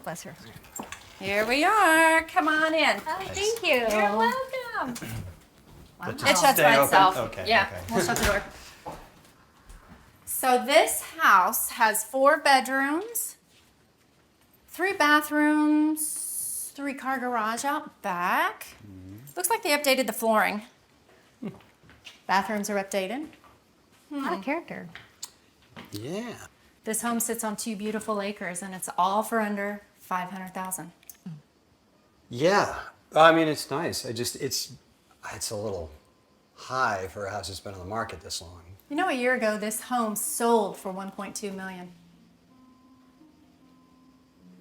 Bless her. Here we are. Come on in. Oh, thank you. You're welcome. Wow. It shuts by Stay open? itself. Okay, Yeah, okay. we'll shut the door. So this house has 4 bedrooms, 3 bathrooms, 3-car garage out back. Looks like they updated the flooring. Bathrooms are updated. A lot of character. Yeah. This home sits on 2 beautiful acres, and it's all for under $500,000. Yeah. I mean, it's nice. It's a little high for a house that's been on the market this long. You know, a year ago, this home sold for $1.2 million.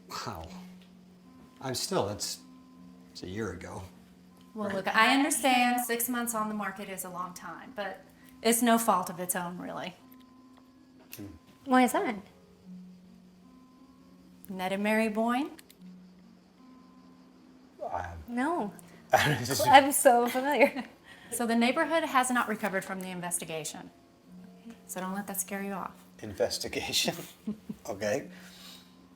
Wow. It's a year ago. Well, look, I understand 6 months on the market is a long time, but it's no fault of its own, really. Why is that? Ned and Mary Boyne? No. I'm so familiar. So the neighborhood has not recovered from the investigation. So don't let that scare you off. Investigation. Okay.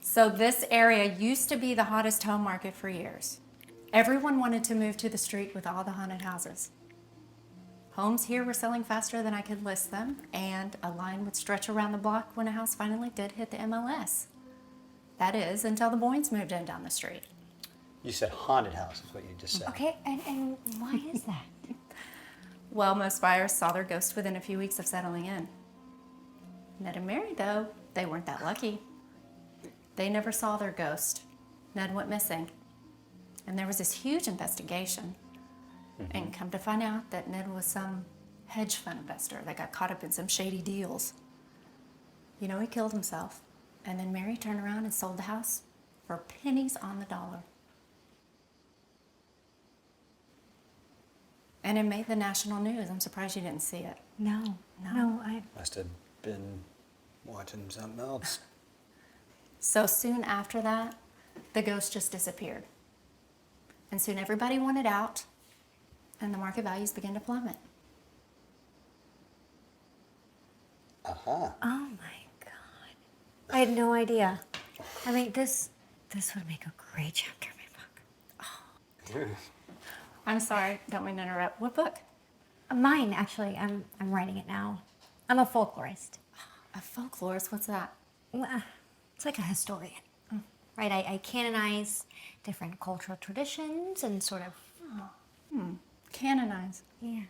So this area used to be the hottest home market for years. Everyone wanted to move to the street with all the haunted houses. Homes here were selling faster than I could list them, and a line would stretch around the block when a house finally did hit the MLS. That is, until the Boynes moved in down the street. You said haunted house is what you just said. Okay, and why is that? Well, most buyers saw their ghost within a few weeks of settling in. Ned and Mary, though, they weren't that lucky. They never saw their ghost. Ned went missing. And there was this huge investigation. And come to find out that Ned was some hedge fund investor that got caught up in some shady deals. You know, he killed himself. And then Mary turned around and sold the house for pennies on the dollar. And it made the national news. I'm surprised you didn't see it. No, I... Must have been watching something else. So soon after that, the ghost just disappeared. And soon everybody wanted out, and the market values began to plummet. Uh-huh. Oh my God. I had no idea. I mean, this would make a great chapter in my book. I'm sorry, don't mean to interrupt. What book? Mine, actually. I'm writing it now. I'm a folklorist. A folklorist? What's that? Well, it's like a historian, right? I canonize different cultural traditions and sort of... Canonize. Yeah.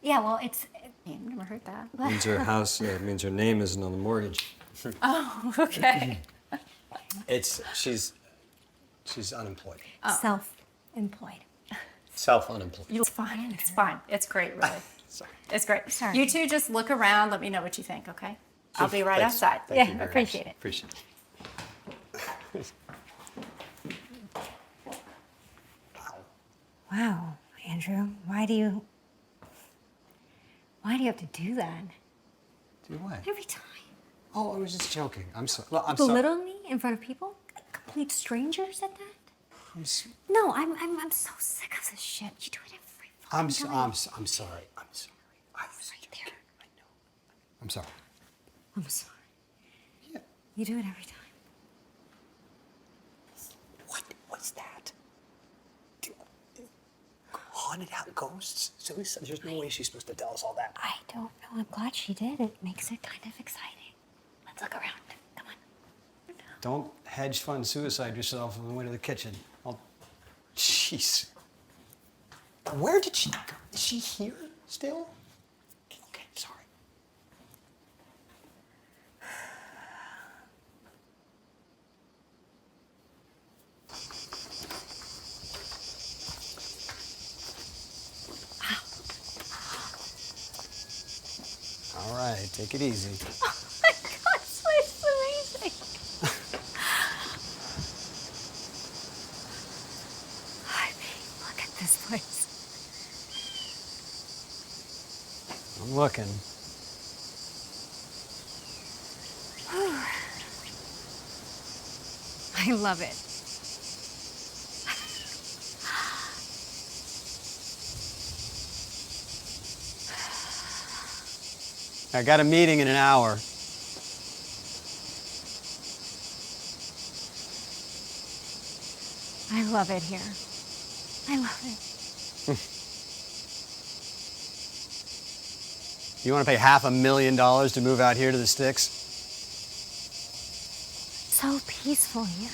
Yeah, well, it's... I've never heard that. Means her house, means her name isn't on the mortgage. Oh, okay. She's unemployed. self-employed. Self-unemployed. It's fine. It's fine. It's great, really. Sorry. It's great. Sorry. You two just look around. Let me know what you think, okay? I'll be right Thanks. outside. Thank you Yeah, very appreciate much. it. Appreciate it. Wow, Andrew, why do you have to do that? Do what? Every time. Oh, I was just joking. I'm sorry. Well, I'm sorry. Belittle me in front of people? Complete strangers at that? No, I'm so sick of this shit. You do it every I'm fucking sorry. time. I'm sorry. I'm sorry. I was joking. I know. I'm sorry. I'm sorry. Yeah. You do it every time. What's that? Haunted house, ghosts, suicide. There's no way she's supposed to tell us all that. I don't know. I'm glad she did. It makes it kind of exciting. Let's look around. Come on. Don't hedge fund suicide yourself on the way to the kitchen. Jeez. Where did she go? Is she here still? Okay, sorry. All right, take it easy. Oh my God, this place is amazing. I mean, look at this place. I'm looking. I love it. I got a meeting in an hour. I love it here. I love it. You want to pay $500,000 to move out here to the sticks? So peaceful here.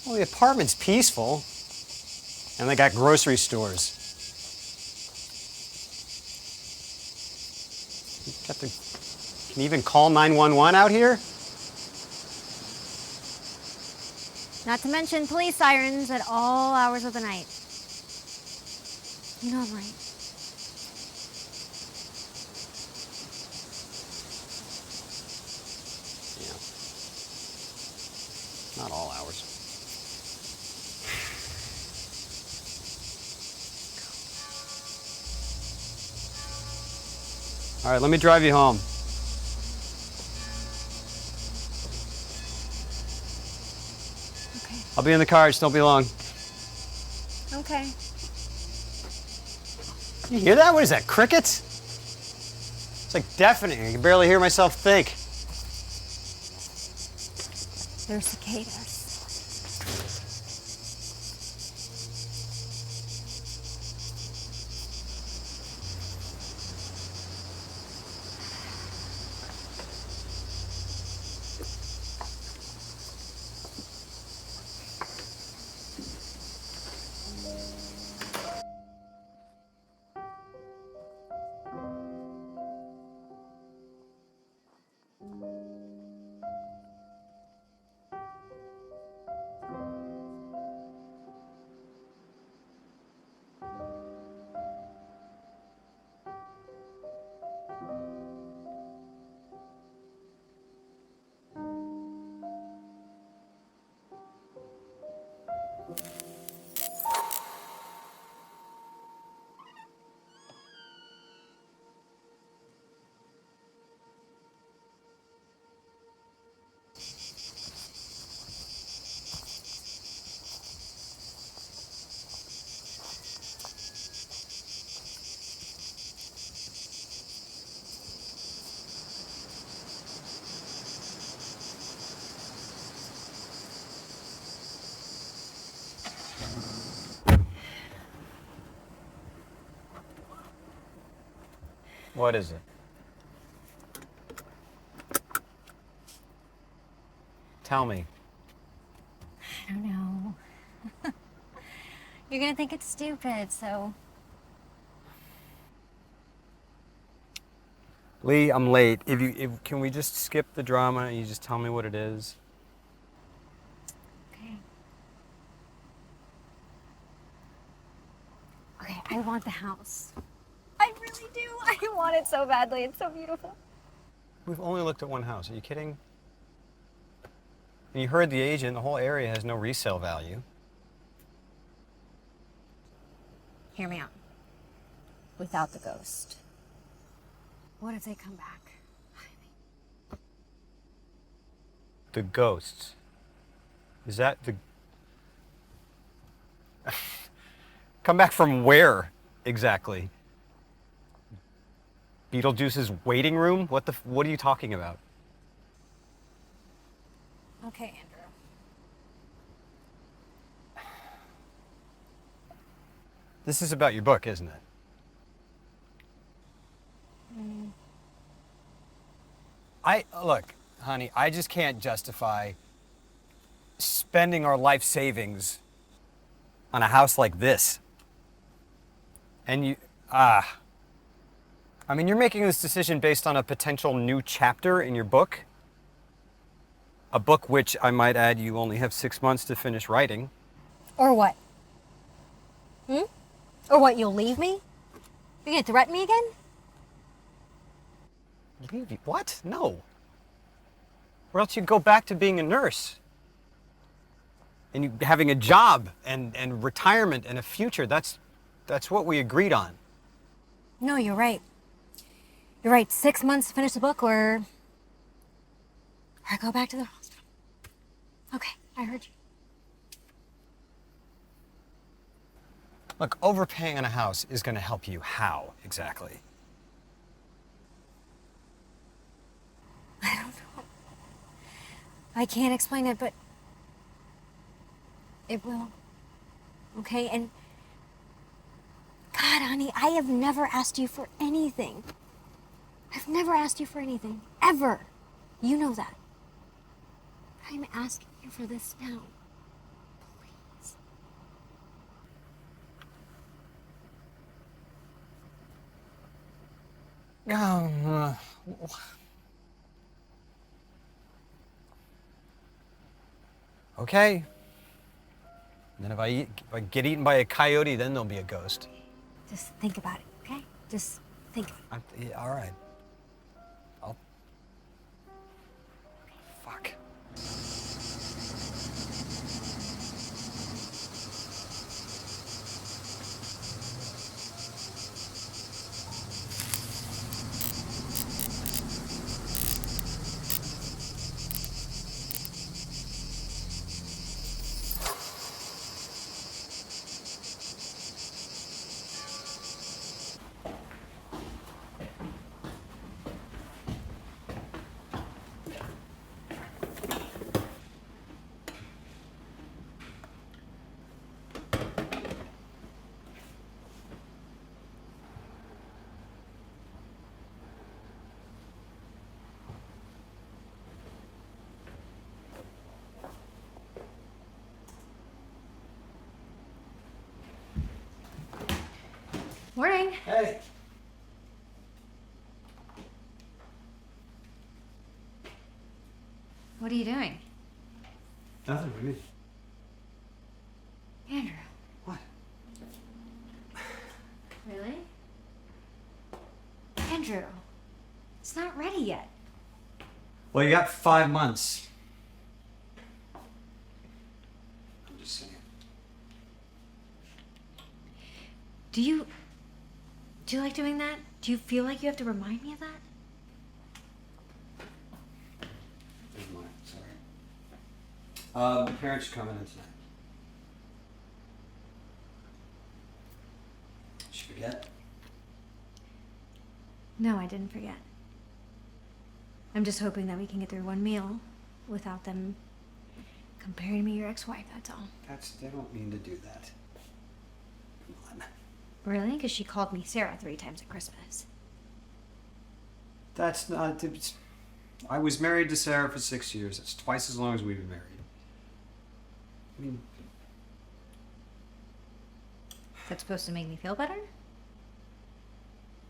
Well, the apartment's peaceful. And they got grocery stores. Can you even call 911 out here? Not to mention police sirens at all hours of the night. You know I'm right. Yeah. Not all hours. All right, let me drive you home. Okay. I'll be in the car, just don't be long. Okay. You hear that? What is that, crickets? It's like deafening. I can barely hear myself think. They're cicadas. What is it? Tell me. I don't know. You're gonna think it's stupid, so... Lee, I'm late. Can we just skip the drama and you just tell me what it is? Okay. Okay, I want the house. I really do. I want it so badly. It's so beautiful. We've only looked at one house. Are you kidding? And you heard the agent, the whole area has no resale value. Hear me out. Without the ghost. What if they come back? The ghosts. Is that the... Come back from where, exactly? Beetlejuice's waiting room? What are you talking about? Okay, Andrew. This is about your book, isn't it? Look, honey, I just can't justify spending our life savings on a house like this. And I mean, you're making this decision based on a potential new chapter in your book. A book which, I might add, you only have 6 months to finish writing. Or what? Or what, you'll leave me? You're gonna threaten me again? Leave you? What? No. Or else you'd go back to being a nurse. And having a job and retirement and a future. That's what we agreed on. No, you're right. You're right. 6 months to finish the book, or I go back to the hospital. Okay, I heard you. Look, overpaying on a house is going to help you. How, exactly? I don't know. I can't explain it, but It will. Okay? And God, honey, I have never asked you for anything. I've never asked you for anything. Ever. You know that. I'm asking you for this now. Please. Okay. And then if I get eaten by a coyote, then there'll be a ghost. Just think about it, okay? Just think. Yeah, all right. I'll. Fuck. Morning. Hey. What are you doing? Nothing. What do you mean? Andrew. What? Really? Andrew, it's not ready yet. Well, you got 5 months. I'm just saying. Do you like doing that? Do you feel like you have to remind me of that? Never mind. Sorry. Parents are coming in tonight. Did you forget? No, I didn't forget. I'm just hoping that we can get through one meal without them comparing me to your ex-wife, that's all. They don't mean to do that. Come on. Really? Because she called me Sarah 3 times at Christmas. That's not. I was married to Sarah for 6 years. That's twice as long as we've been married. I mean, That's supposed to make me feel better?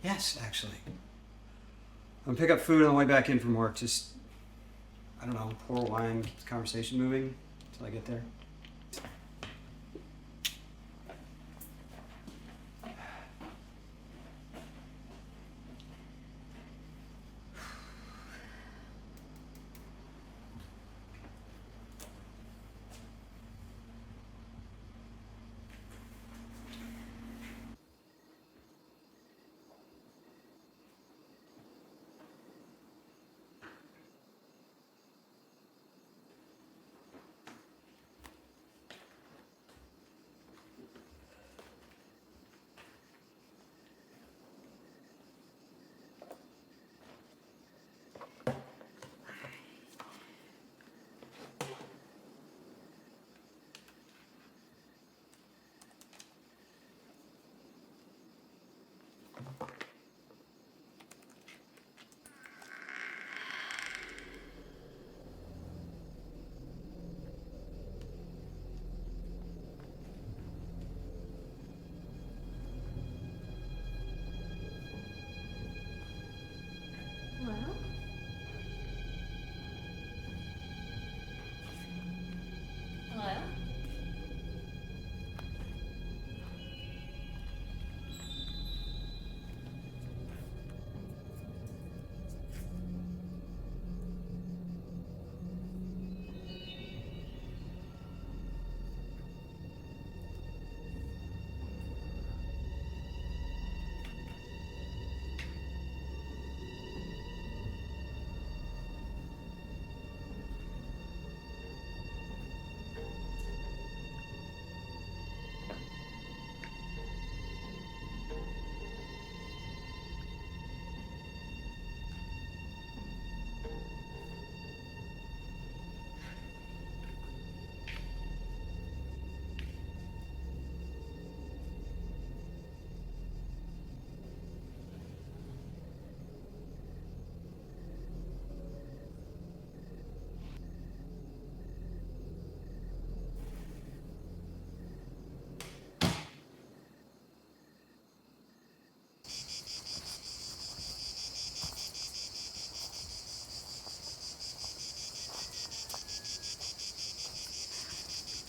yes, actually. I'm gonna pick up food on the way back in from work. Just, I don't know, pour wine, keep the conversation moving until I get there.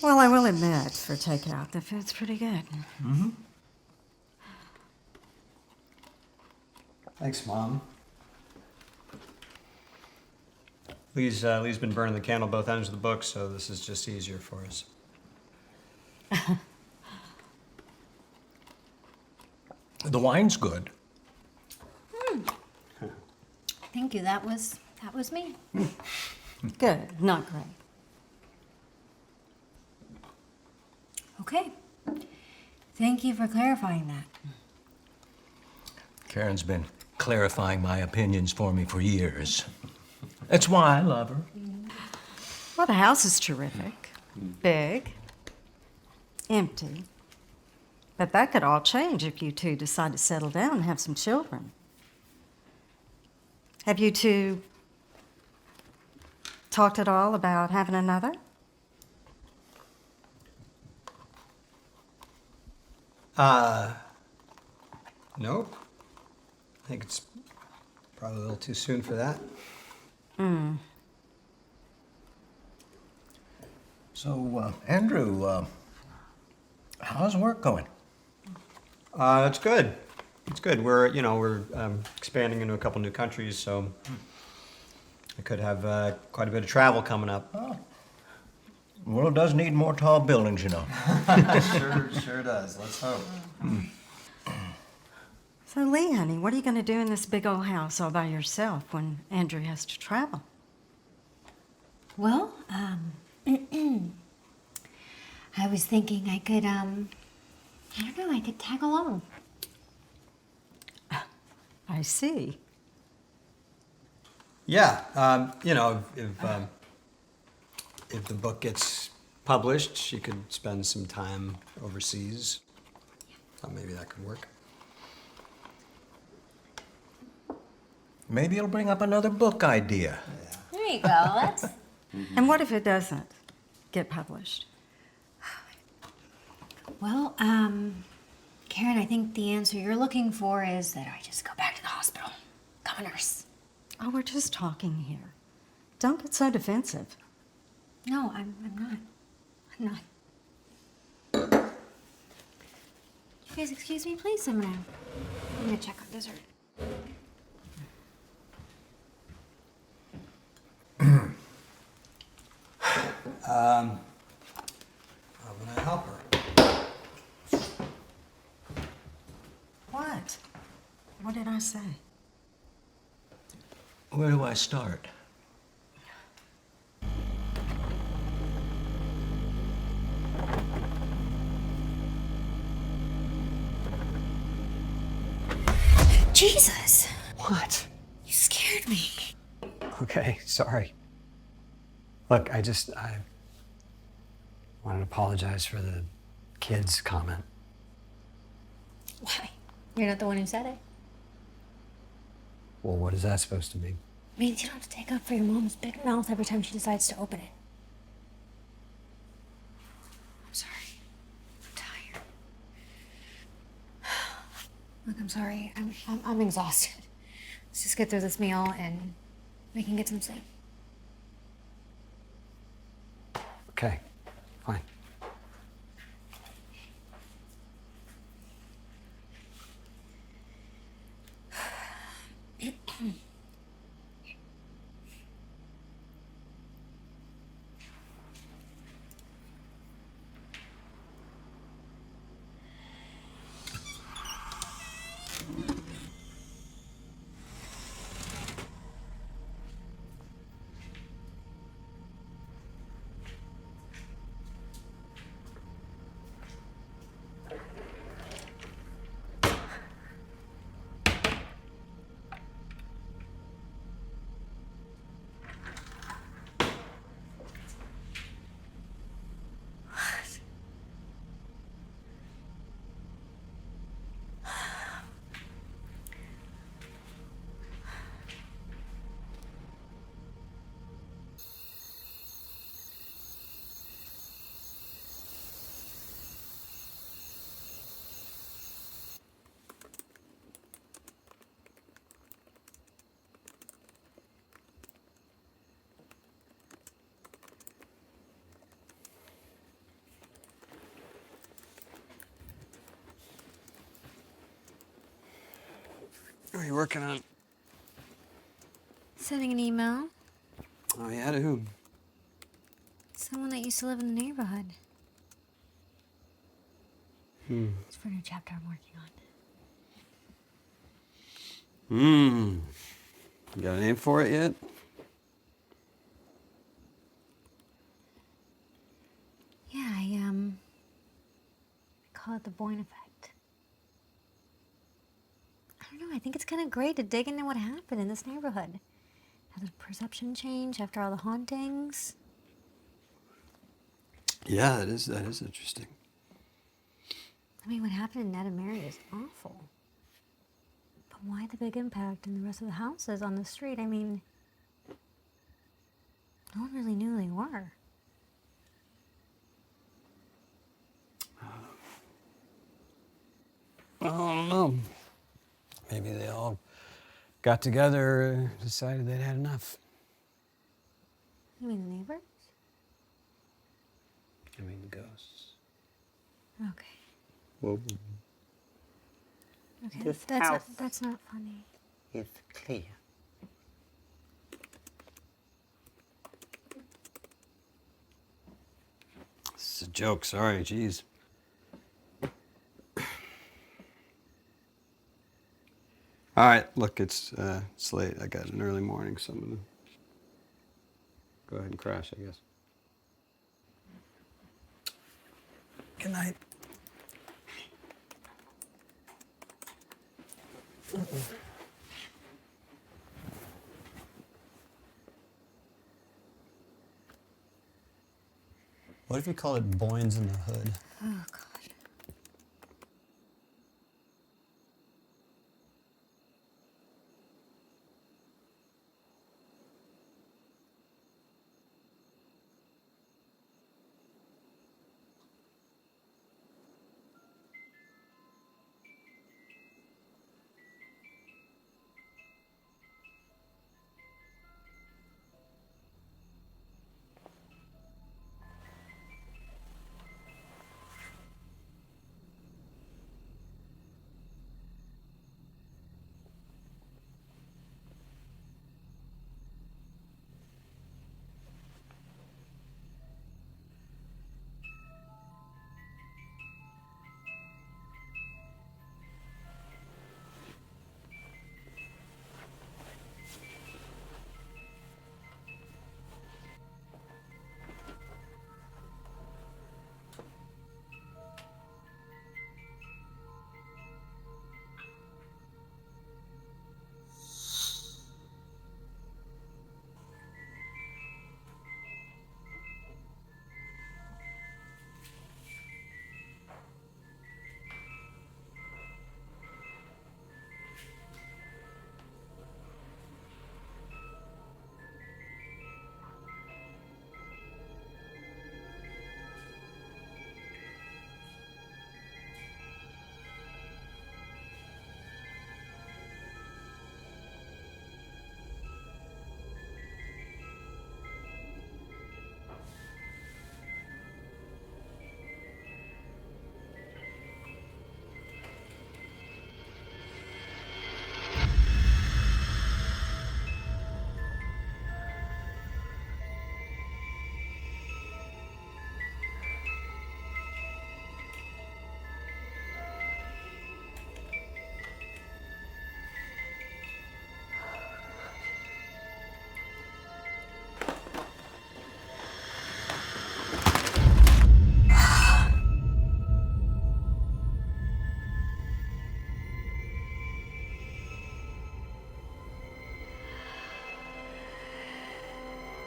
Well, I will admit, for takeout, the food's pretty good. Thanks, Mom. Lee's been burning the candle both ends of the book, so this is just easier for us. The wine's good. Thank you. That was me. Good, not great. Okay. Thank you for clarifying that. Karen's been clarifying my opinions for me for years. That's why I love her. Well, the house is terrific. Big. Empty. But that could all change if you two decide to settle down and have some children. Have you two talked at all about having another? Nope. I think it's probably a little too soon for that. So, Andrew, how's work going? It's good. It's good. We're expanding into a couple new countries, so I could have quite a bit of travel coming up. Oh. The world does need more tall buildings, you know. Sure does. Let's hope. So, Lee, honey, what are you going to do in this big old house all by yourself when Andrew has to travel? Well, I was thinking I could, I don't know, I could tag along. I see. Yeah, if the book gets published, she could spend some time overseas. Thought maybe that could work. Maybe you'll bring up another book idea. There you go. That's... And what if it doesn't get published? Well, Karen, I think the answer you're looking for is that I just go back to the hospital, become a nurse. Oh, we're just talking here. Don't get so defensive. No, I'm not. I'm not. You guys excuse me, please? I'm gonna check on dessert. How can I help her? What? What did I say? Where do I start? Jesus! What? You scared me. Okay, sorry. Look, I wanted to apologize for the kids' comment. Why? You're not the one who said it. Well, what is that supposed to mean? It means you don't have to take up for your mom's big mouth every time she decides to open it. I'm sorry. I'm tired. Look, I'm sorry. I'm exhausted. Let's just get through this meal and we can get some sleep. Okay, fine. are you working on? Sending an email. Oh, yeah, to who? Someone that used to live in the neighborhood. It's for a new chapter I'm working on. You got a name for it yet? Yeah, I call it the Boyne effect. I don't know, I think it's kind of great to dig into what happened in this neighborhood. How the perception changed after all the hauntings. Yeah, that is interesting. I mean, what happened to Ned and Mary is awful. But why the big impact in the rest of the houses on the street? I mean, no one really knew who they were. I don't know. Maybe they all got together, decided they'd had enough. You mean the neighbors? I mean, the ghosts. Okay. Well, Okay, This that's house that's not funny. is clear. it's a joke, sorry, jeez. All right, look, it's late. I got an early morning, so I'm gonna go ahead and crash, I guess. Good night. What if you call it Boynes in the Hood? Oh, God.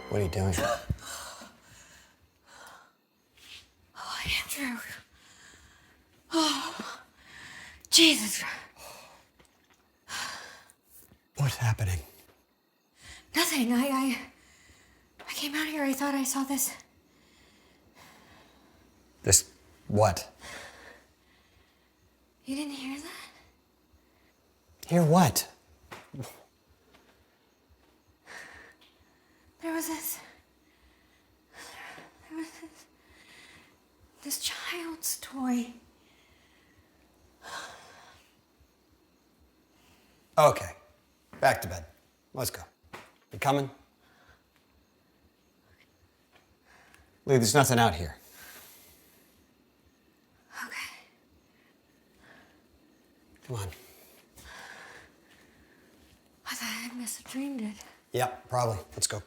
What are you doing? Oh, Andrew. Oh, Jesus. What's happening? Nothing. I came out here. I thought I saw this. This what? You didn't hear that? Hear what? There was this child's toy. Okay. Back to bed. Let's go. You coming? Lee, there's nothing out here. Okay. Come on. I thought I must have dreamed it. Yep, probably. Let's go.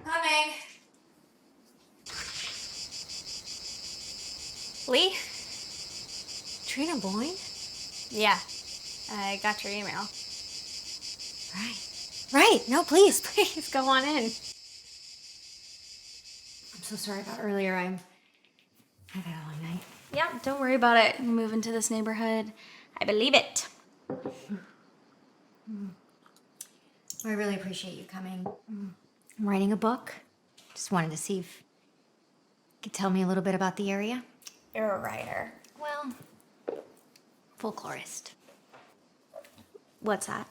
Coming. Lee? Trina Boyne? Yeah, I got your email. Right. No, please, please go on in. I'm so sorry about earlier. I've had a long night. Yeah, don't worry about it. Moving to this neighborhood, I believe it. I really appreciate you coming. I'm writing a book. Just wanted to see if you could tell me a little bit about the area. You're a writer. Well, folklorist. What's that?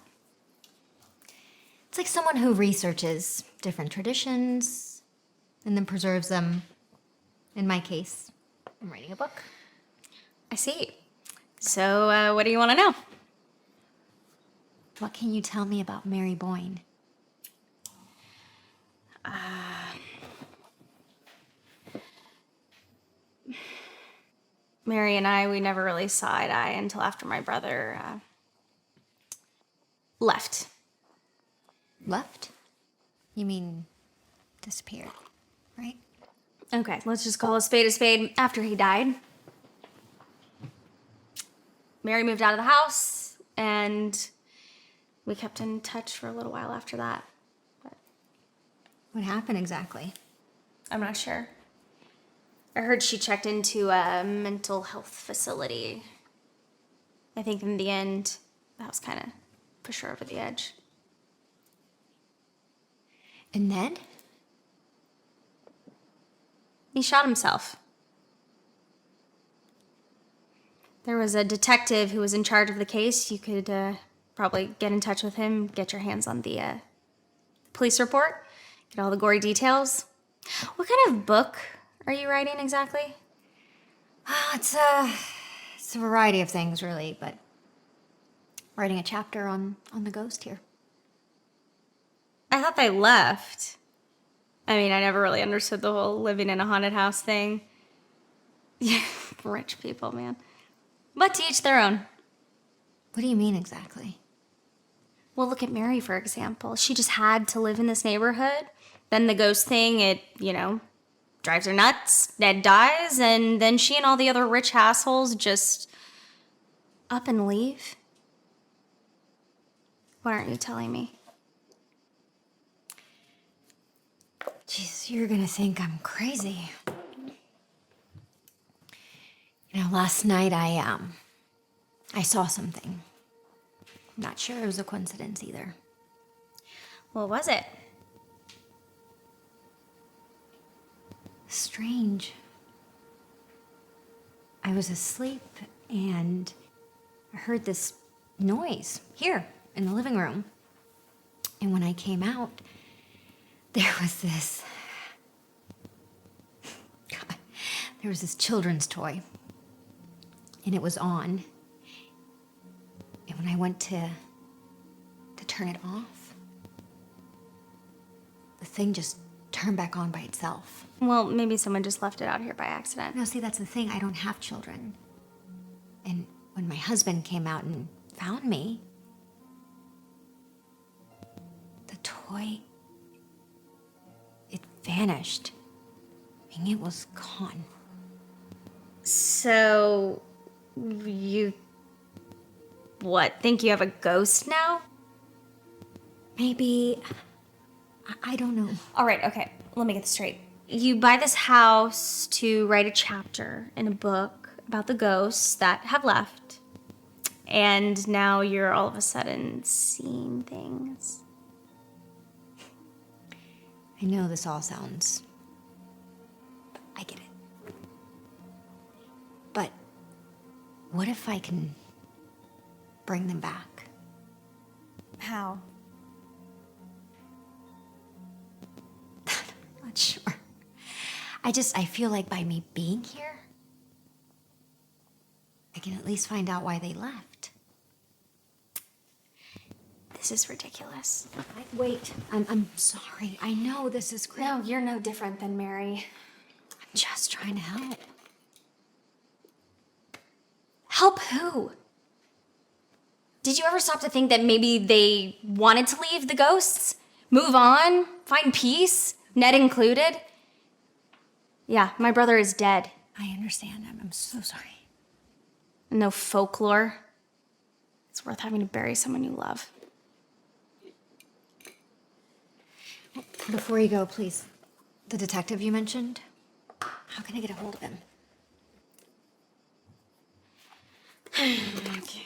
It's like someone who researches different traditions and then preserves them. In my case, I'm writing a book. I see. So, what do you want to know? What can you tell me about Mary Boyne? Mary and I, we never really saw eye to eye until after my brother left. Left? You mean disappeared, right? Okay, let's just call a spade a spade. After he died, Mary moved out of the house, and we kept in touch for a little while after that. But What happened exactly? I'm not sure. I heard she checked into a mental health facility. I think in the end, that was kind of push her over the edge. And Ned? He shot himself. There was a detective who was in charge of the case. You could probably get in touch with him, get your hands on the police report, get all the gory details. What kind of book are you writing exactly? It's a variety of things, really, but writing a chapter on the ghost here. I thought they left. I mean, I never really understood the whole living in a haunted house thing. Yeah, rich people, man. But to each their own. What do you mean exactly? Well, look at Mary, for example. She just had to live in this neighborhood. Then the ghost thing, it, drives her nuts. Ned dies, and then she and all the other rich assholes just up and leave. What aren't you telling me? Jeez, you're gonna think I'm crazy. Last night I saw something. Not sure it was a coincidence either. What was it? Strange. I was asleep and I heard this noise here in the living room. And when I came out, there was this children's toy. And it was on. And when I went to turn it off, the thing just turned back on by itself. Well, maybe someone just left it out here by accident. No, see, that's the thing. I don't have children. And when my husband came out and found me, the toy, it vanished. I mean, it was gone. So, you, think you have a ghost now? Maybe, I don't know. All right, okay, let me get this straight. You buy this house to write a chapter in a book about the ghosts that have left, and now you're all of a sudden seeing things. I know this all sounds... I get it. But what if I can bring them back? How? I'm not sure. I feel like by me being here, I can at least find out why they left. This is ridiculous. Wait, I'm sorry. I know this is crazy. No, you're no different than Mary. I'm just trying to help. Help who? Did you ever stop to think that maybe they wanted to leave the ghosts? Move on? Find peace? Ned included? Yeah, my brother is dead. I understand. I'm so sorry. No folklore. It's worth having to bury someone you love. Before you go, please. The detective you mentioned, how can I get a hold of him? Okay.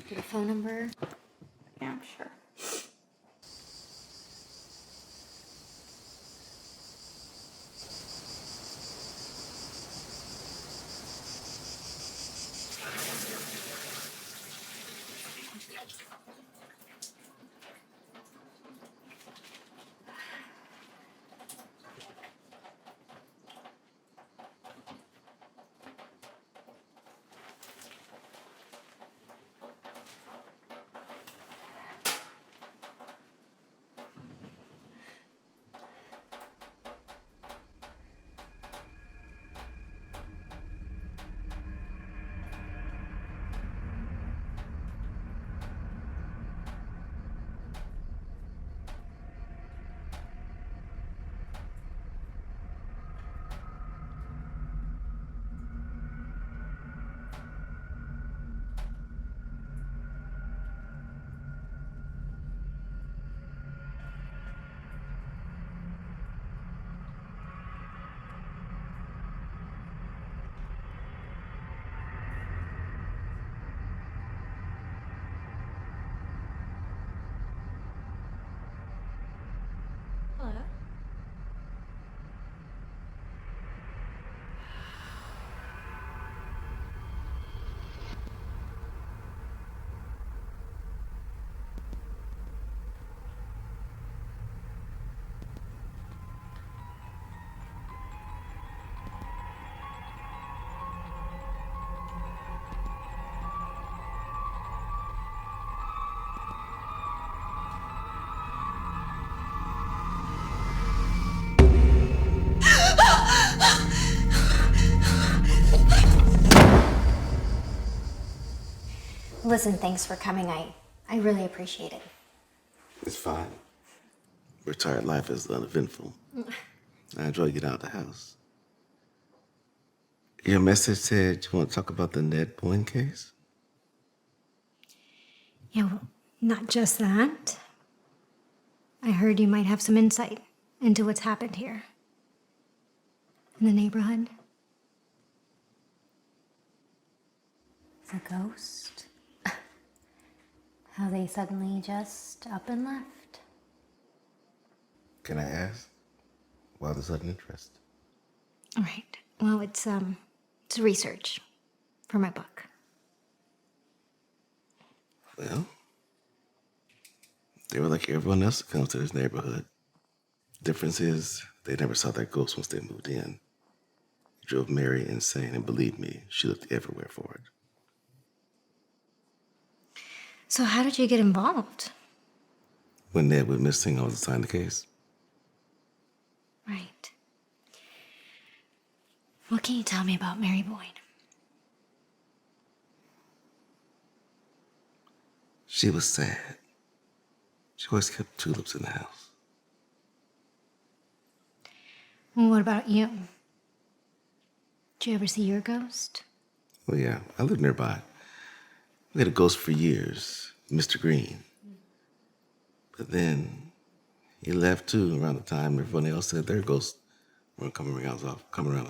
Get a phone number? Yeah, sure. Hello? Listen, thanks for coming. I really appreciate it. It's fine. Retired life is uneventful. I enjoy getting out of the house. Your message said you want to talk about the Ned Boyne case? Yeah, well, not just that. I heard you might have some insight into what's happened here in the neighborhood. The ghost? How they suddenly just up and left. Can I ask? Why the sudden interest? All right. Well, it's research for my book. Well, they were like everyone else that comes to this neighborhood. Difference is, they never saw that ghost once they moved in. It drove Mary insane, and believe me, she looked everywhere for it. So how did you get involved? When Ned went missing, I was assigned the case. Right. What can you tell me about Mary Boyne? She was sad. She always kept tulips in the house. Well, what about you? Did you ever see your ghost? Well, yeah, I lived nearby. We had a ghost for years, Mr. Green. But then he left too around the time everyone else said their ghosts weren't coming around as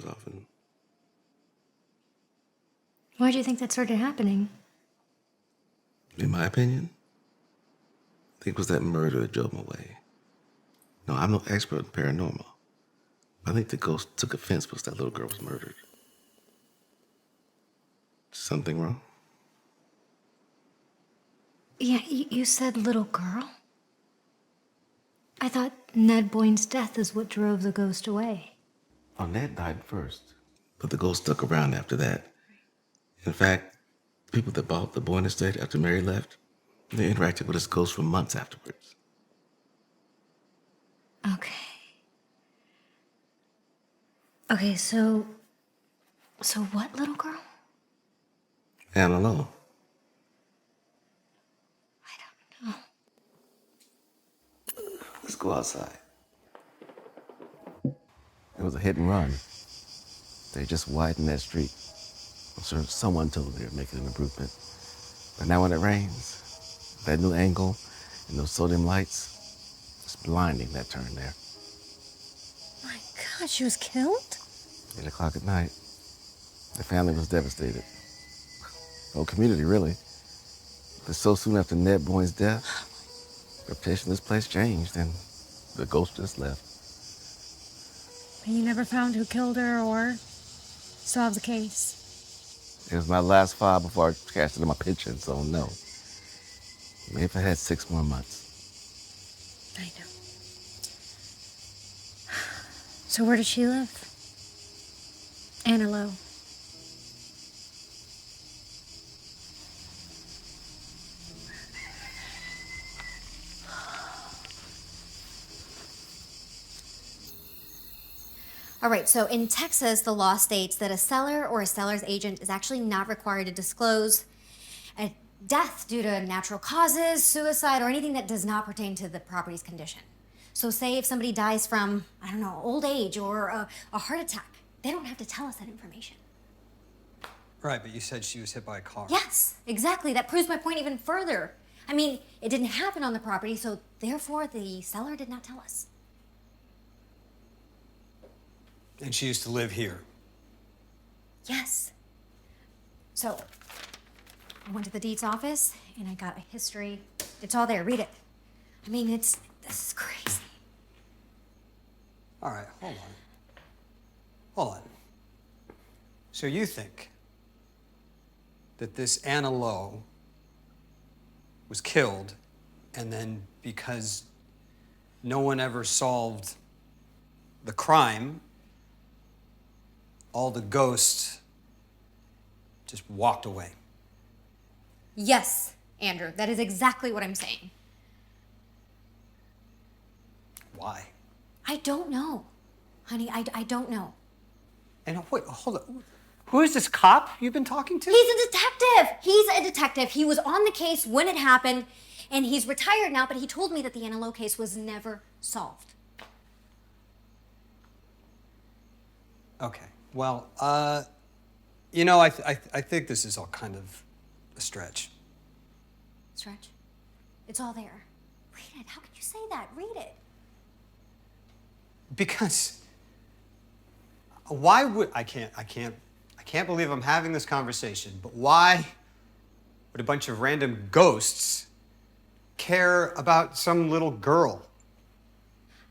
often. Why do you think that started happening? In my opinion, I think it was that murder that drove him away. No, I'm no expert in paranormal. I think the ghost took offense because that little girl was murdered. Something wrong? Yeah, you said little girl? I thought Ned Boyne's death is what drove the ghost away. Oh, Ned died first, but the ghost stuck around after that. In fact, people that bought the Boyne estate after Mary left, they interacted with his ghost for months afterwards. Okay. Okay, so what little girl? Anna Lowe. I don't know. Let's go outside. It was a hit and run. They just widened that street. I'm sure someone told them they were making an improvement. But now when it rains, that new angle and those sodium lights, it's blinding, that turn there. My God, she was killed? 8 o'clock at night. The family was devastated. The whole community, really. But so soon after Ned Boyne's death, the reputation of this place changed, and the ghost just left. And you never found who killed her or solved the case? It was my last file before I cashed in my pension, so no. Maybe if I had 6 more months. I know. So where does she live? Anna Lowe. All right, so in Texas, the law states that a seller or a seller's agent is actually not required to disclose a death due to natural causes, suicide, or anything that does not pertain to the property's condition. So say if somebody dies from, I don't know, old age or a heart attack, they don't have to tell us that information. Right, but you said she was hit by a car. Yes, exactly. That proves my point even further. I mean, it didn't happen on the property, so therefore the seller did not tell us. And she used to live here. Yes. So, I went to the deeds office and I got a history. It's all there. Read it. I mean, this is crazy. All right, hold on. Hold on. So you think that this Anna Lowe was killed, and then because no one ever solved the crime, all the ghosts just walked away? Yes, Andrew, that is exactly what I'm saying. Why? I don't know. Honey, I don't know. And wait, hold on. Who is this cop you've been talking to? He's a detective. He's a detective. He was on the case when it happened, and he's retired now, but he told me that the Anna Lowe case was never solved. Okay. Well, you know, I think this is all kind of a stretch. Stretch. It's all there. Read it. How could you say that? Read it. Because why would I can't believe I'm having this conversation, but why would a bunch of random ghosts care about some little girl?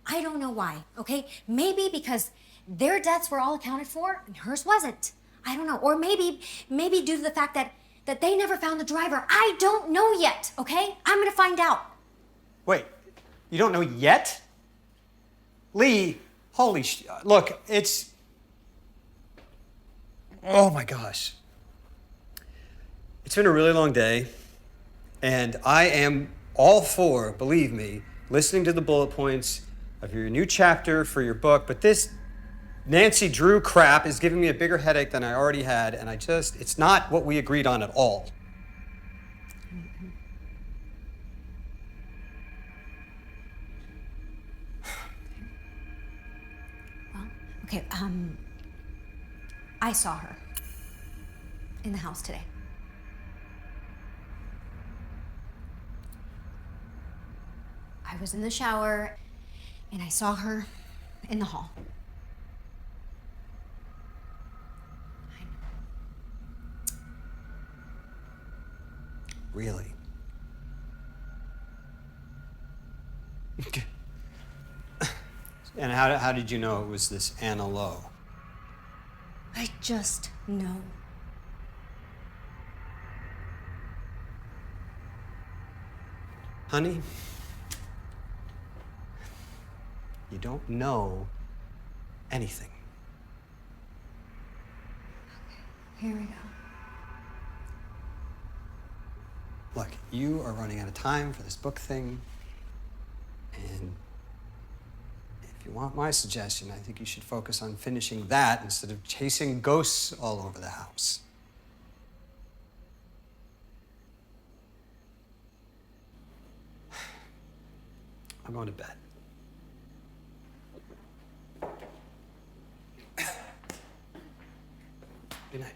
I don't know why, okay? Maybe because their deaths were all accounted for and hers wasn't. I don't know. Or maybe due to the fact that they never found the driver. I don't know yet, okay? I'm gonna find out. Wait, you don't know yet? Lee, look, it's... Oh my gosh. It's been a really long day, and I am all for, believe me, listening to the bullet points of your new chapter for your book, but this Nancy Drew crap is giving me a bigger headache than I already had, and it's not what we agreed on at all. Okay, I saw her in the house today. I I was in the shower and I saw her in the hall. Really? And how did you know it was this Anna Lowe? I just know. Honey, you don't know anything. Here we go. Look, you are running out of time for this book thing, and if you want my suggestion, I think you should focus on finishing that instead of chasing ghosts all over the house. I'm going to bed. Good night.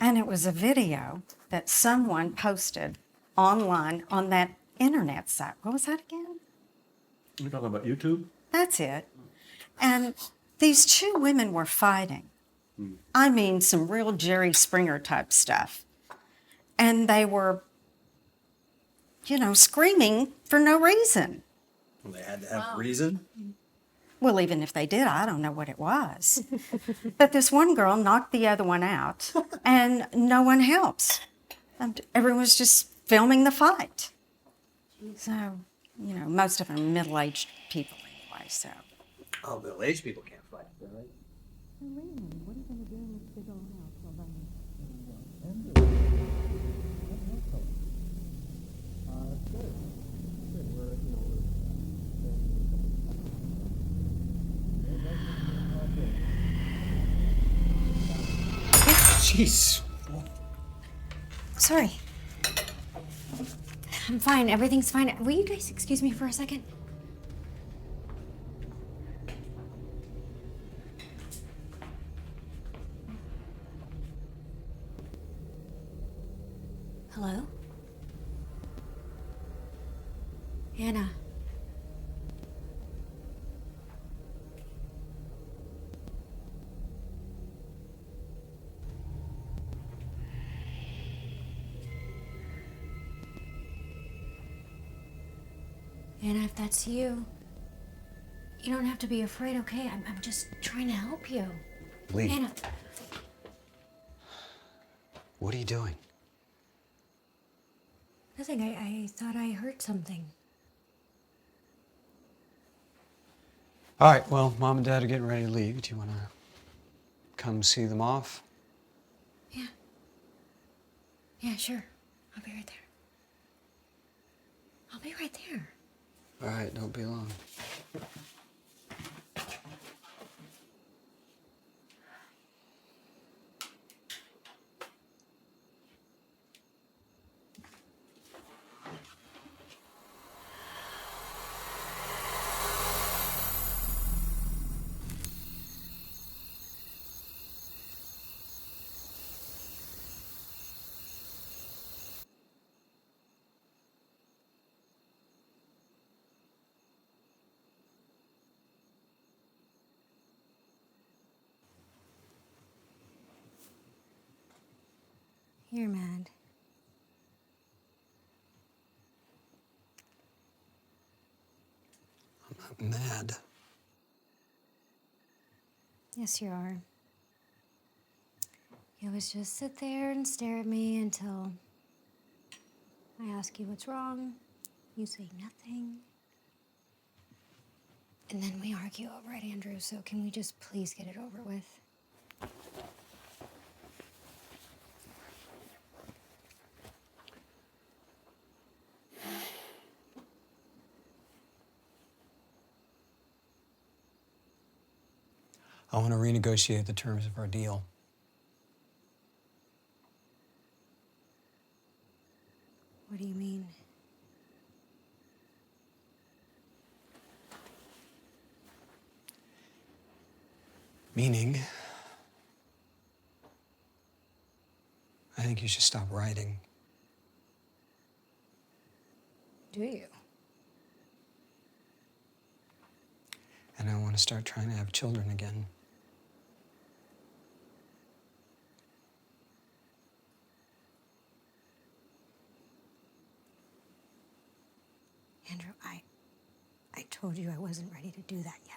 And it was a video that someone posted online on that internet site. What was that again? You're talking about YouTube? That's it. And these two women were fighting. I mean, some real Jerry Springer type stuff. And they were, screaming for no reason. Well, they had to have reason. Well, even if they did, I don't know what it was. But this one girl knocked the other one out, and no one helps. And everyone's just filming the fight. So, most of them are middle-aged people anyway, so. Oh, middle-aged people can't fight, right? Jeez. Sorry. I'm fine. Everything's fine. Will you guys excuse me for a second? Hello? Anna. Anna, if that's you, you don't have to be afraid, okay? I'm just trying to help you. Lee, Anna. what are you doing? Nothing. I thought I heard something. All right, well, Mom and Dad are getting ready to leave. Do you want to come see them off? Yeah. Yeah, sure. I'll be right there. I'll be right there. All right, don't be long. You're mad. I'm not mad. Yes, you are. You always just sit there and stare at me until I ask you what's wrong. You say nothing. And then we argue over it, Andrew, so can we just please get it over with? I want to renegotiate the terms of our deal. What do you mean? Meaning, I think you should stop writing. Do you? And I want to start trying to have children again. Andrew, I told you I wasn't ready to do that yet.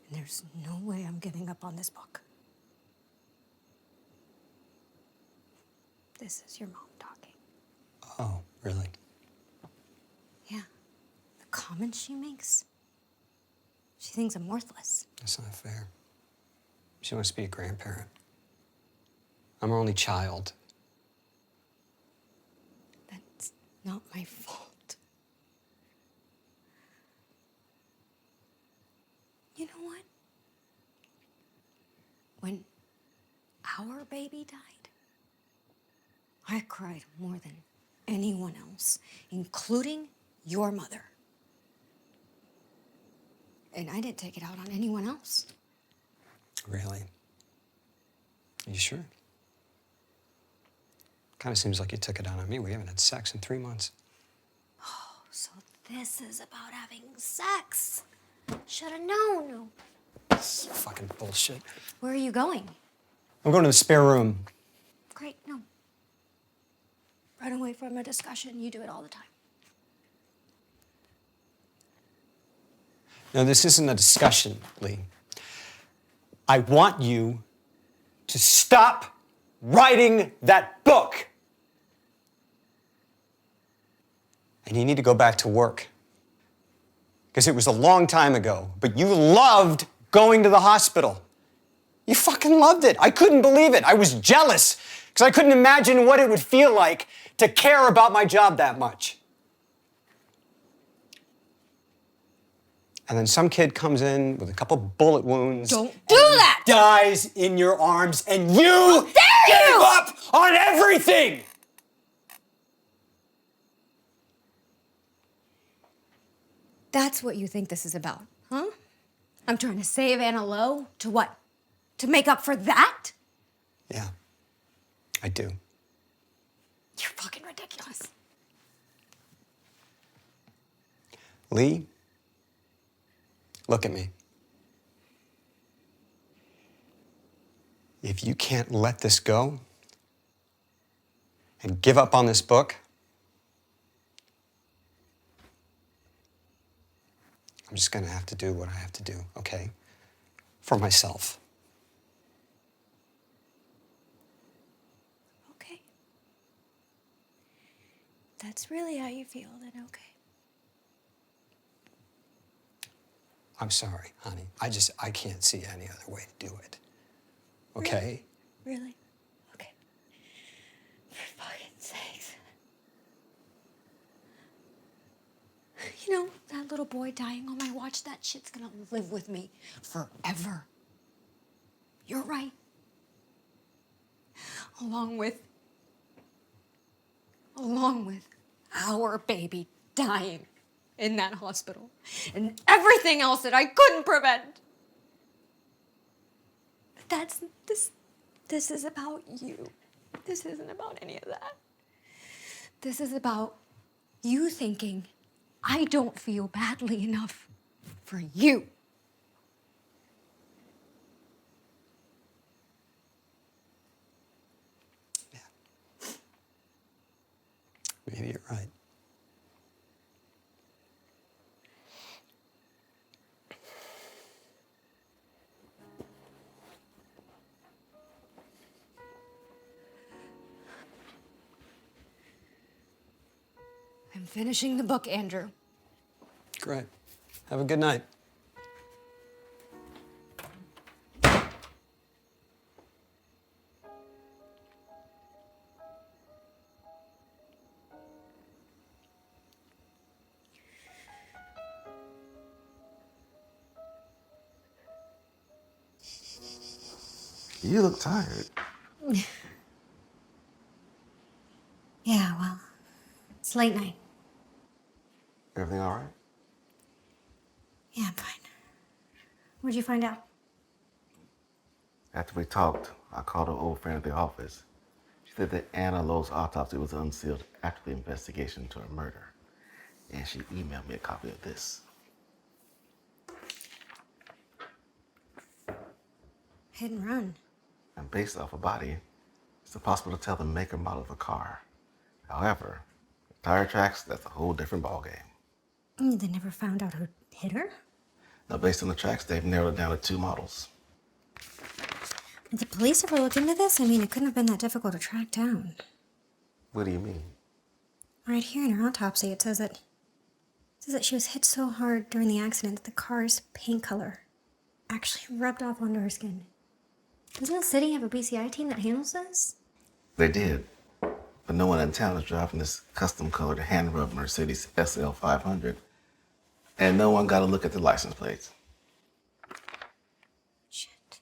And there's no way I'm giving up on this book. This is your mom talking. Oh, really? Yeah. The comments she makes, she thinks I'm worthless. That's not fair. She wants to be a grandparent. I'm her only child. That's not my fault. You know what? When our baby died, I cried more than anyone else, including your mother. And I didn't take it out on anyone else. Really? Are you sure? Kind of seems like you took it out on me. We haven't had sex in 3 months. Oh, so this is about having sex. Should have known. This is fucking bullshit. Where are you going? I'm going to the spare room. Great, no. Run away from a discussion. You do it all the time. No, this isn't a discussion, Lee. I want you to stop writing that book. And you need to go back to work. Because it was a long time ago, but you loved going to the hospital. You fucking loved it. I couldn't believe it. I was jealous because I couldn't imagine what it would feel like to care about my job that much. And then some kid comes in with a couple bullet wounds. Don't do that! Dies in your arms, and you gave up on everything! That's what you think this is about, huh? I'm trying to save Anna Lowe. To what? To make up for that? Yeah, I do. You're fucking ridiculous. Lee, look at me. If you can't let this go and give up on this book, I'm just gonna have to do what I have to do, okay? For myself. Okay. That's really how you feel, then okay. I'm sorry, honey. I can't see any other way to do it. Okay? Really? Okay. For fucking sakes. You know, that little boy dying on my watch, that shit's gonna live with me forever. You're right. Along with our baby dying in that hospital and everything else that I couldn't prevent. But this is about you. This isn't about any of that. This is about you thinking I don't feel badly enough for you. Maybe you're right. I'm finishing the book, Andrew. Great. Have a good night. You look tired. Yeah, well, it's late night. Everything all right? Yeah, I'm fine. What'd you find out? After we talked, I called an old friend at the office. She said that Anna Lowe's autopsy was unsealed after the investigation into her murder. And she emailed me a copy of this. Hit and run. And based off a body, it's impossible to tell the make or model of a car. However, tire tracks, that's a whole different ballgame. They never found out who hit her? Now, based on the tracks, they've narrowed it down to 2 models. Did the police ever look into this? I mean, it couldn't have been that difficult to track down. What do you mean? Right here in her autopsy, it says that she was hit so hard during the accident that the car's paint color actually rubbed off onto her skin. Doesn't the city have a BCI team that handles this? They did. But no one in town is driving this custom-colored hand-rubbed Mercedes SL 500. And no one got a look at the license plates. Shit.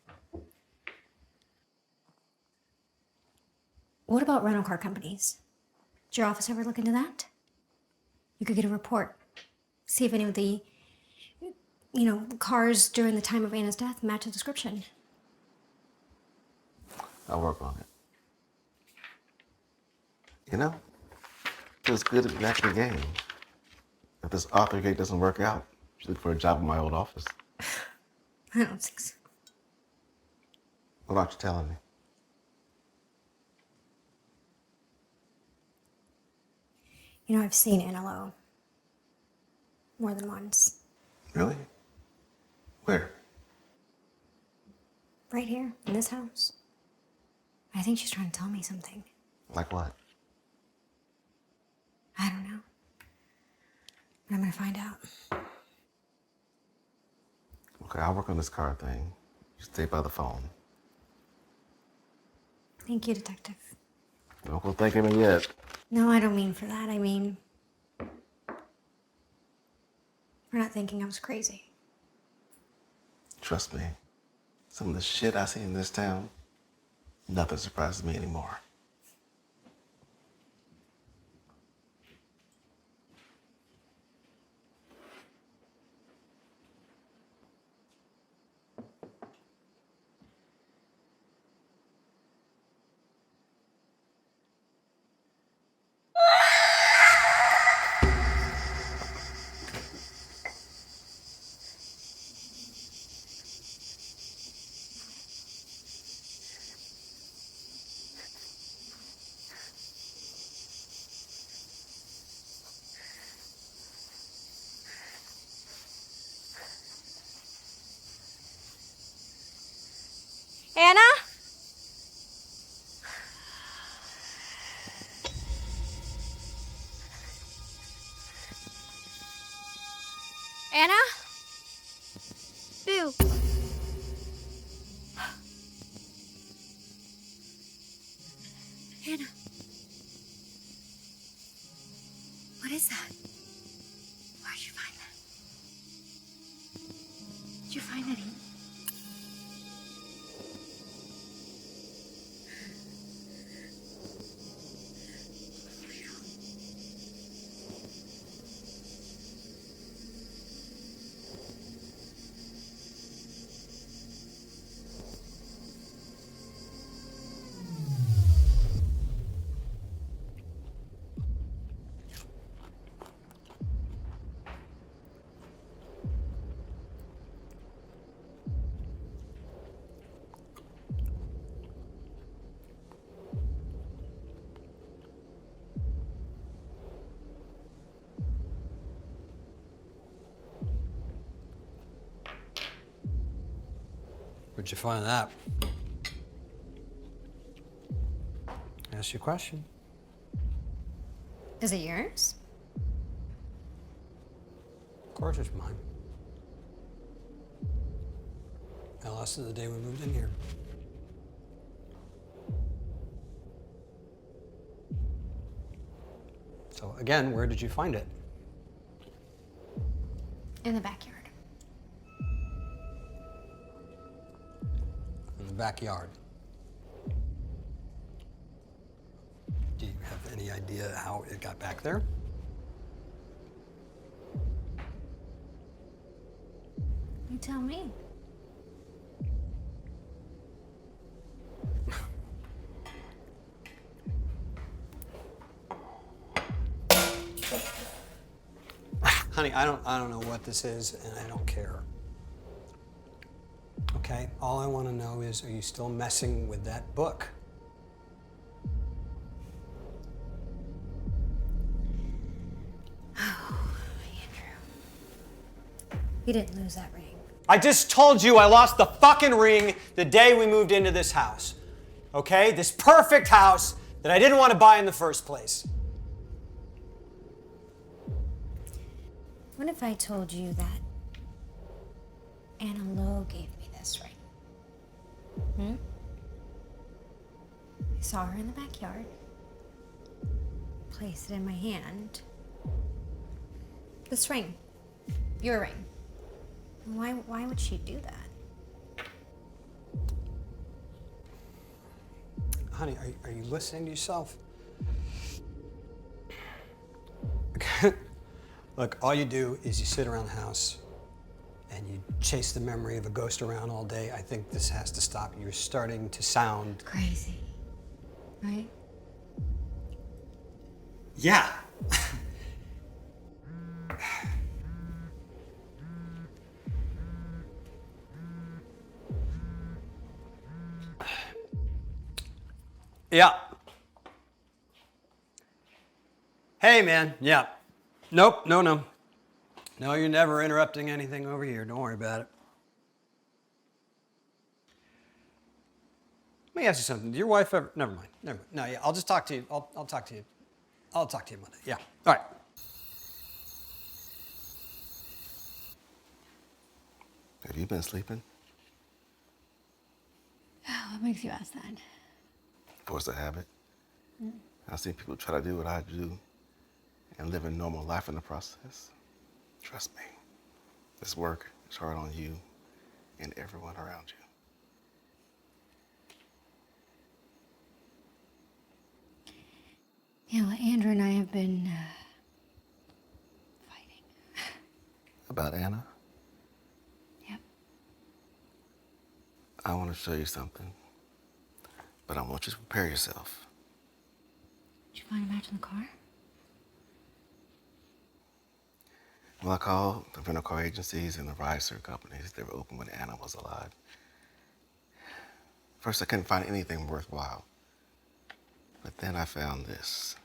What about rental car companies? Did your office ever look into that? You could get a report. See if any of the, cars during the time of Anna's death match the description. I'll work on it. You know, feels good to be back in the game. If this author gig doesn't work out, I should look for a job in my old office. I don't think so. What aren't you telling me? I've seen Anna Lowe more than once. Really? Where? Right here, in this house. I think she's trying to tell me something. Like what? I don't know. But I'm gonna find out. Okay, I'll work on this car thing. You stay by the phone. Thank you, Detective. Don't go thanking me yet. No, I don't mean for that. I mean for not thinking I was crazy. Trust me, some of the shit I see in this town, nothing surprises me anymore. Anna? Anna? Boo. Anna. What is that? Where'd you find that? Did you find that here? Where'd you find that? Ask you a question. Is it yours? Of course it's mine. I lost it the day we moved in here. So again, where did you find it? In the backyard. In the backyard. any idea how it got back there? You tell me. Honey, I don't know what this is, and I don't care. Okay? All I want to know is, are you still messing with that book? You didn't lose that ring. I just told you I lost the fucking ring the day we moved into this house. Okay? This perfect house that I didn't want to buy in the first place. What if I told you that Anna Lowe gave me this ring? I saw her in the backyard, placed it in my hand. This ring, your ring. Why would she do that? Honey, are you listening to yourself? Look, all you do is you sit around the house and you chase the memory of a ghost around all day. I think this has to stop. You're starting to sound Crazy, right? Yeah. Yeah. Hey, man. Yeah. Nope. No. No, you're never interrupting anything over here. Don't worry about it. Let me ask you something. Did your wife ever? Never mind. No, yeah. I'll just talk to you. I'll talk to you. I'll talk to you Monday. Yeah. All right. Have you been sleeping? What makes you ask that? Force of habit. I've seen people try to do what I do and live a normal life in the process. Trust me, this work is hard on you and everyone around you. Yeah, well, Andrew and I have been fighting. About Anna? Yep. I want to show you something, but I want you to prepare yourself. Did you find a match in the car? Well, I called the rental car agencies and the ride-share companies. They were open when Anna was alive. First, I couldn't find anything worthwhile. But then I found this.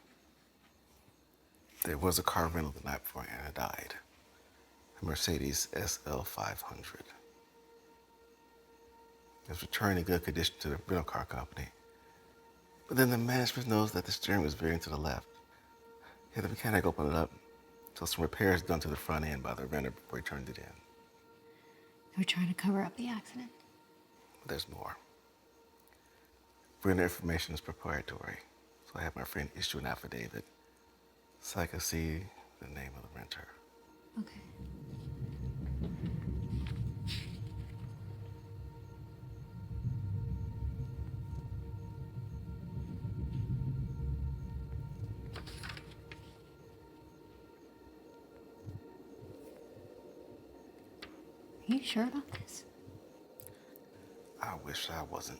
There was a car rental the night before Anna died. A Mercedes SL 500. It was returned in good condition to the rental car company. But then the management knows that the steering was veering to the left. Yeah, the mechanic opened it up. So some repairs done to the front end by the renter before he turned it in. They were trying to cover up the accident. But there's more. Renter information is proprietary, so I had my friend issue an affidavit so I could see the name of the renter. Okay. Are you sure about this? I wish I wasn't.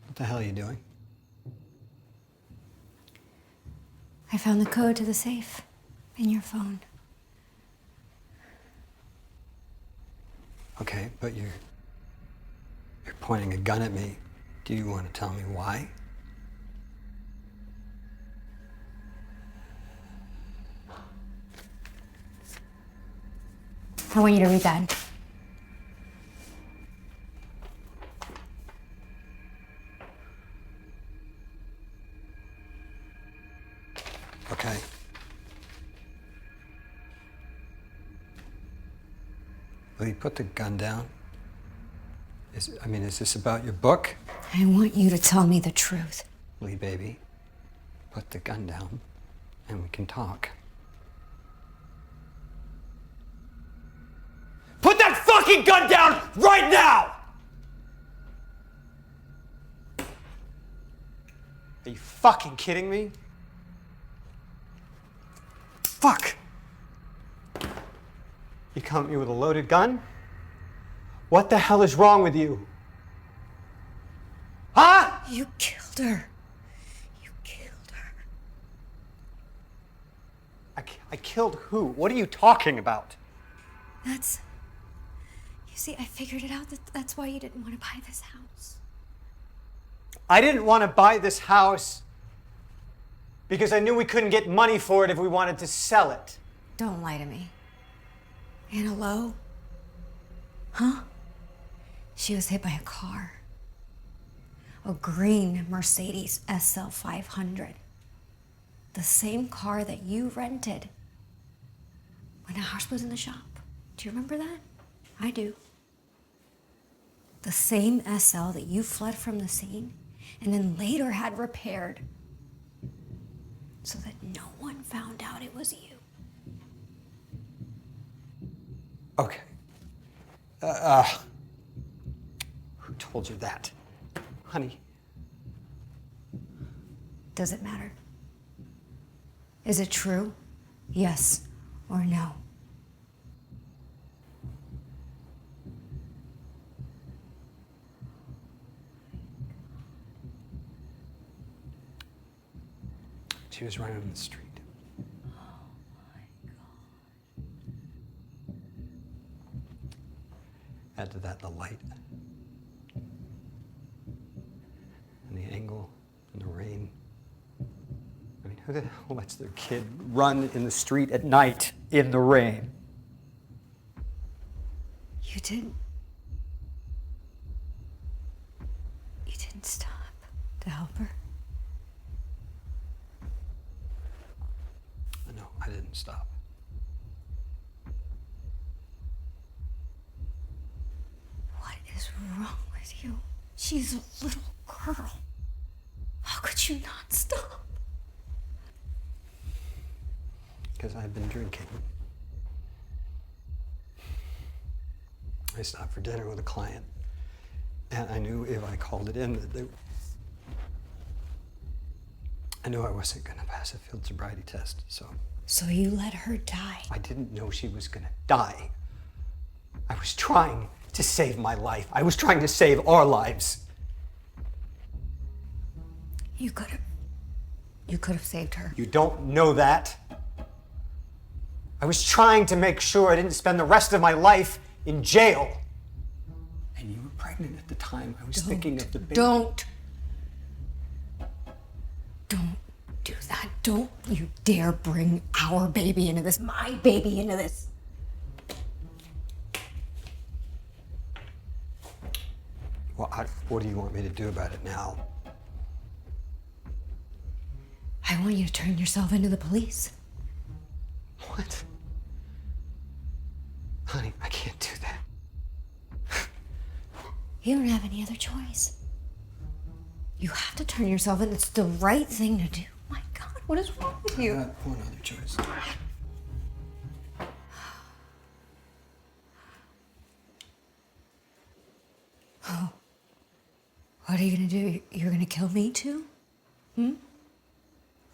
What the hell are you doing? I found the code to the safe in your phone. Okay, but you're pointing a gun at me. Do you want to tell me why? I want you to read that. Okay. Will you put the gun down? Is this about your book? I want you to tell me the truth. Lee, baby, put the gun down and we can talk. Put that fucking gun down right now! Are you fucking kidding me? Fuck! You come at me with a loaded gun? What the hell is wrong with you? Huh? You killed her. You killed her. I killed who? What are you talking about? You see, I figured it out. That's why you didn't want to buy this house. I didn't want to buy this house because I knew we couldn't get money for it if we wanted to sell it. Don't lie to me. Anna Lowe? Huh? She was hit by a car. A green Mercedes SL 500. The same car that you rented when ours was in the shop. Do you remember that? I do. The same SL that you fled from the scene and then later had repaired so that no one found out it was you. Okay. Who told you that? Honey. Does it matter? Is it true? Yes or no? She was running in the street. Add to that the light and the angle and the rain. I mean, who the hell lets their kid run in the street at night in the rain? You didn't stop to help her? No, I didn't stop. What is wrong with you? She's a little girl. How could you not stop? Because I've been drinking. I stopped for dinner with a client, and I knew if I called it in that I knew I wasn't going to pass a field sobriety test, so. So you let her die? I didn't know she was going to die. I was trying to save my life. I was trying to save our lives. You could have saved her. You don't know that. I was trying to make sure I didn't spend the rest of my life in jail. And you were pregnant at the time. I was thinking of the baby. Don't do that. Don't you dare bring our baby into this, my baby into this. Well, what do you want me to do about it now? I want you to turn yourself into the police. What? Honey, I can't do that. You don't have any other choice. You have to turn yourself in. It's the right thing to do. My God, what is wrong with you? I got one other choice. Oh. What are you gonna do? You're gonna kill me too? You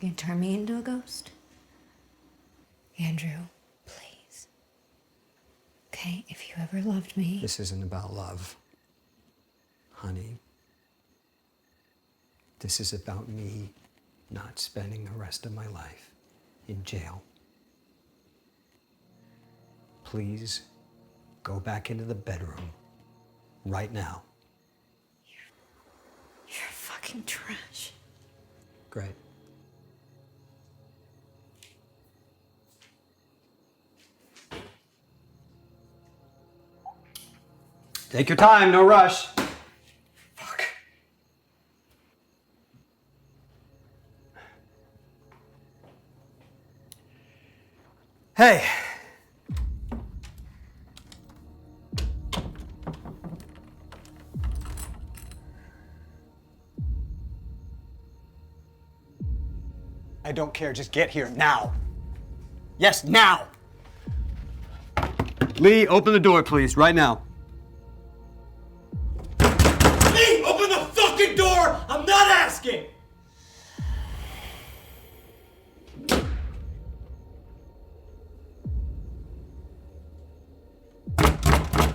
gonna turn me into a ghost? Andrew, please. Okay, if you ever loved me. This isn't about love, honey. This is about me not spending the rest of my life in jail. Please go back into the bedroom right now fucking trash. Great. Take your time, no rush. Fuck. Hey. I don't care, just get here now. Yes, now! Lee, open the door, please, right now. Lee, open the fucking door! I'm not asking!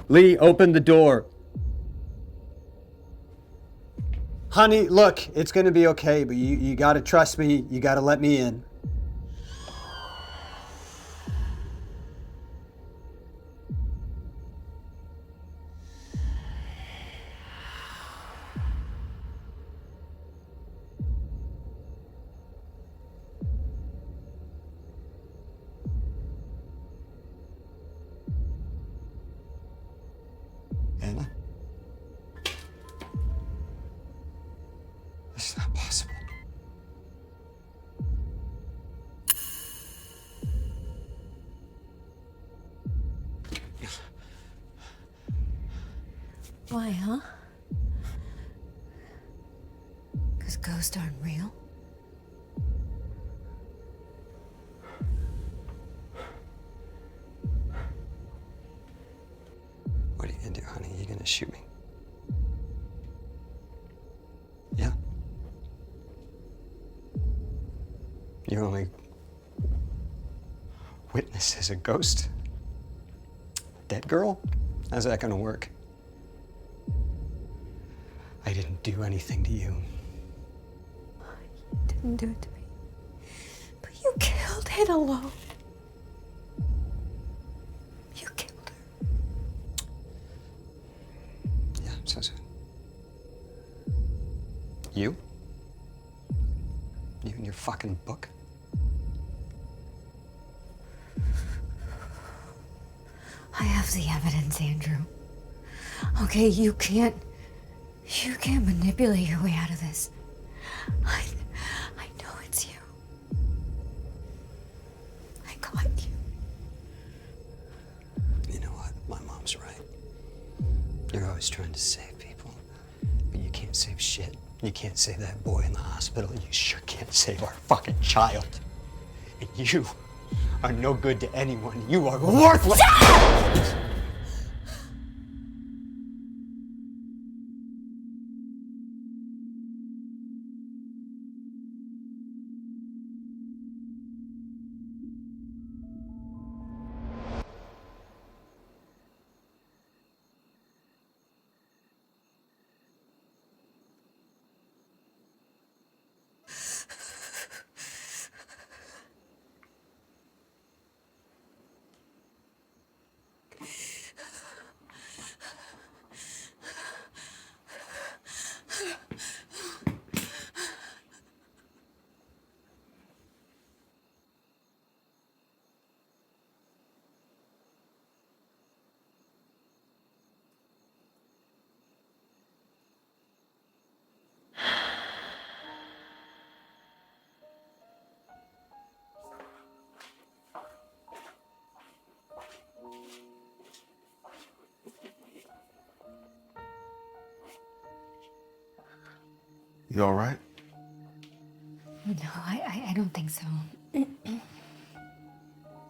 Lee, open the door. Honey, look, it's gonna be okay, but you gotta trust me, you gotta let me in. Anna? This is not possible. Why, huh? Because ghosts aren't real? What are you gonna do, honey? You gonna shoot me? Yeah? Your only witness is a ghost? A dead girl? How's that gonna work? I didn't do anything to you. You didn't do it to me. But you killed Hannah alone. You killed her. Yeah, so. You? You and your fucking book? I have the evidence, Andrew. Okay, you can't manipulate your way out of this. I know it's you. I caught you. You know what? My mom's right. You're always trying to save people, but you can't save shit. You can't save that boy in the hospital. You sure can't save our fucking child. And you are no good to anyone. You are worthless. You all right? No, I don't think so.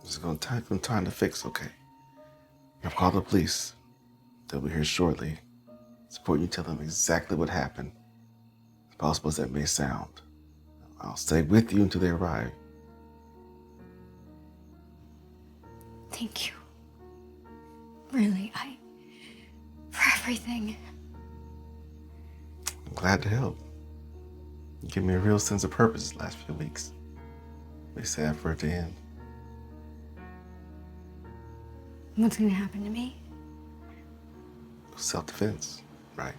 It's gonna take some time to fix, okay? I'll call the police. They'll be here shortly. It's important you tell them exactly what happened. As possible as that may sound. I'll stay with you until they arrive. Thank you. Really, for everything. I'm glad to help. You give me a real sense of purpose the last few weeks. They sad for it to end. What's gonna happen to me? Self-defense, right?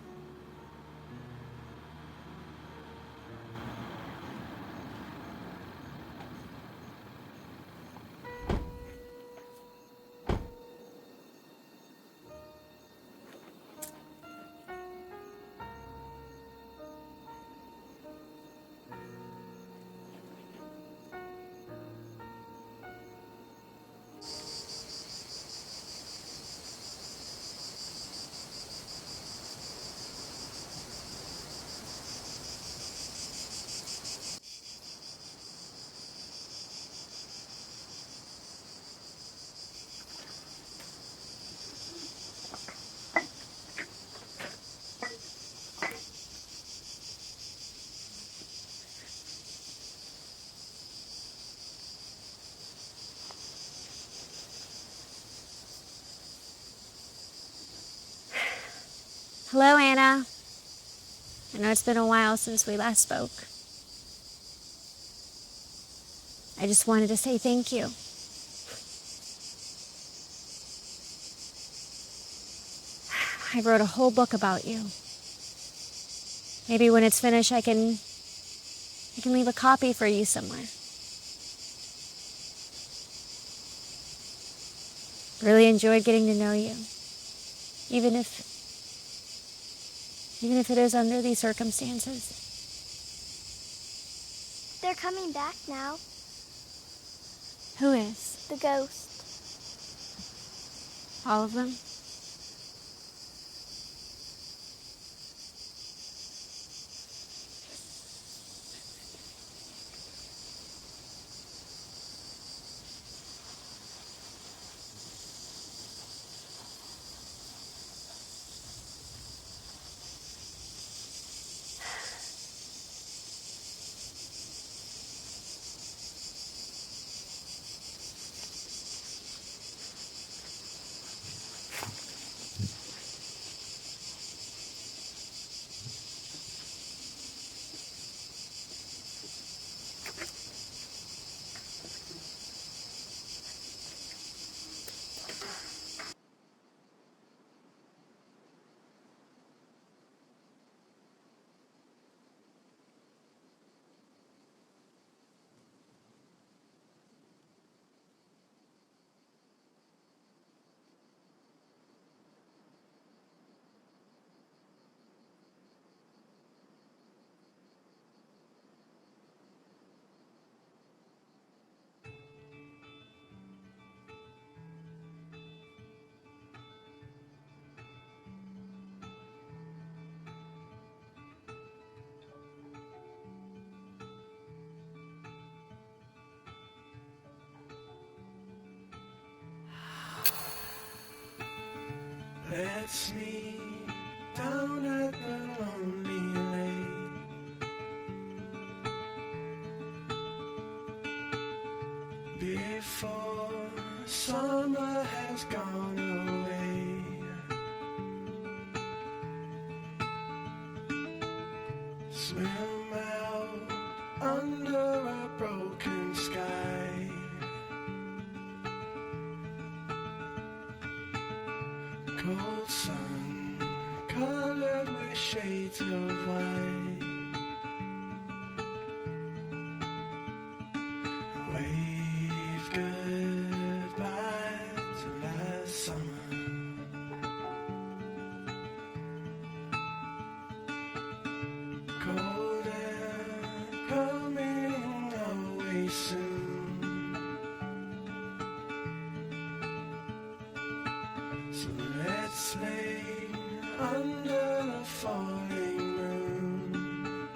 Hello, Anna. I know it's been a while since we last spoke. I just wanted to say thank you. I wrote a whole book about you. Maybe when it's finished, I can leave a copy for you somewhere. Really enjoyed getting to know you. Even if it is under these circumstances. They're coming back now. Who is? The ghost. All of them? Let's meet down at the lonely lake before summer has gone away. Swim out under a broken sky. Cold sun, colored with shades of white. Wave goodbye to last summer. Cold air coming away soon. So let's lay under the falling moon.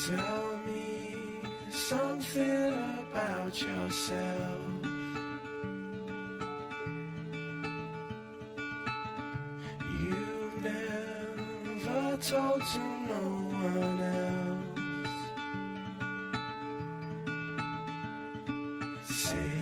Tell me something about yourself. You've never told to no one else. Say